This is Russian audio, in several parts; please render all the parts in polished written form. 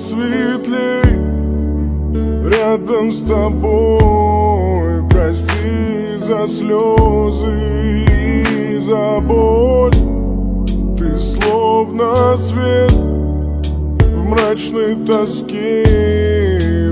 светлей рядом с тобой. Прости за слезы и за боль. Ты словно свет в мрачной тоске.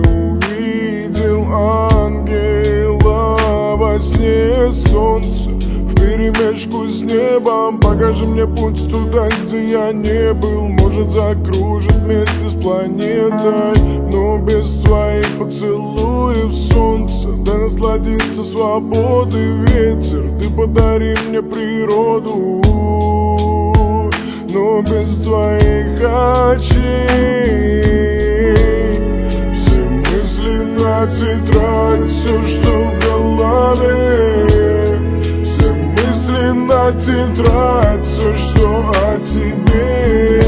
Увидел ангела во сне, солнце вперемешку с небом. Покажи мне путь туда, где я не был. Может, закружит вместе с планетой, но без твоих поцелуев солнце. Да насладиться свободой ветер. Ты подари мне природу, но без твоих очей. Все мысли на тетрадь, все, что в голове. Все мысли на тетрадь, все, что о тебе.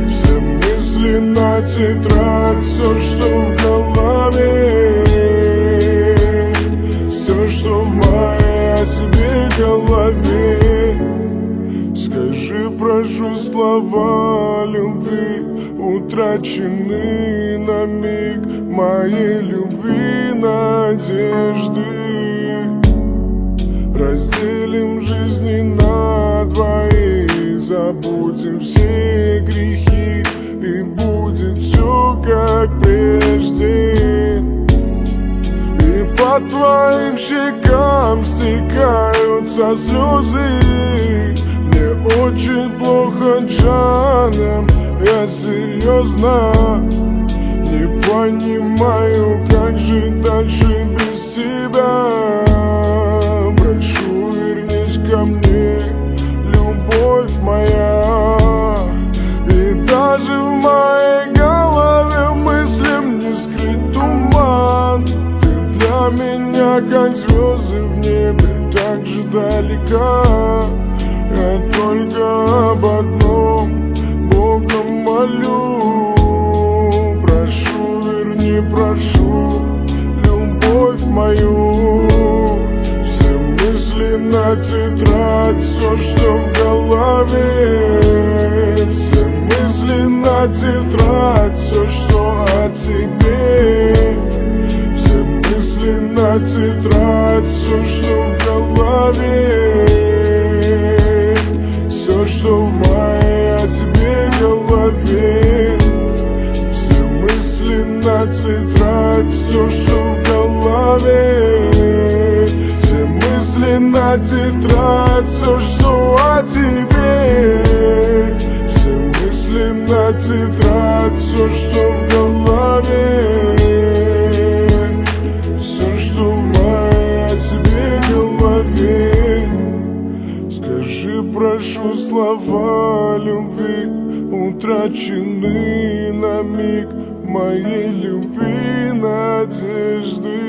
Все мысли на тетрадь, все, что в голове. Все, что в моей о тебе голове. Скажи, прошу, слова любви утрачены на миг моей любви, надежды. Разделим жизни на двоих, забудем все грехи, и будет все как прежде. И по твоим щекам стекаются слезы. Мне очень плохо, Джаном, я серьезно не понимаю, как жить дальше без тебя. Прошу, вернись ко мне, любовь моя. И даже в моей голове мыслям не скрыть туман. Ты для меня как звезды в небе, так же далека. Я только об одном Бога молю. Прошу, верни, прошу, любовь мою. Все мысли на тетрадь, все, что в голове. Все мысли на тетрадь, все, что о тебе. Все мысли на тетрадь, все, что в голове. Все, что в моей о тебе голове. Все мысли на тетрадь, все, что в голове. Все мысли на тетрадь, все, что о тебе. Все мысли на тетрадь, все, что в голове. Все, что в моей о тебе голове. Скажи, прошу, слова любви утрачены на миг моей любви, надежды.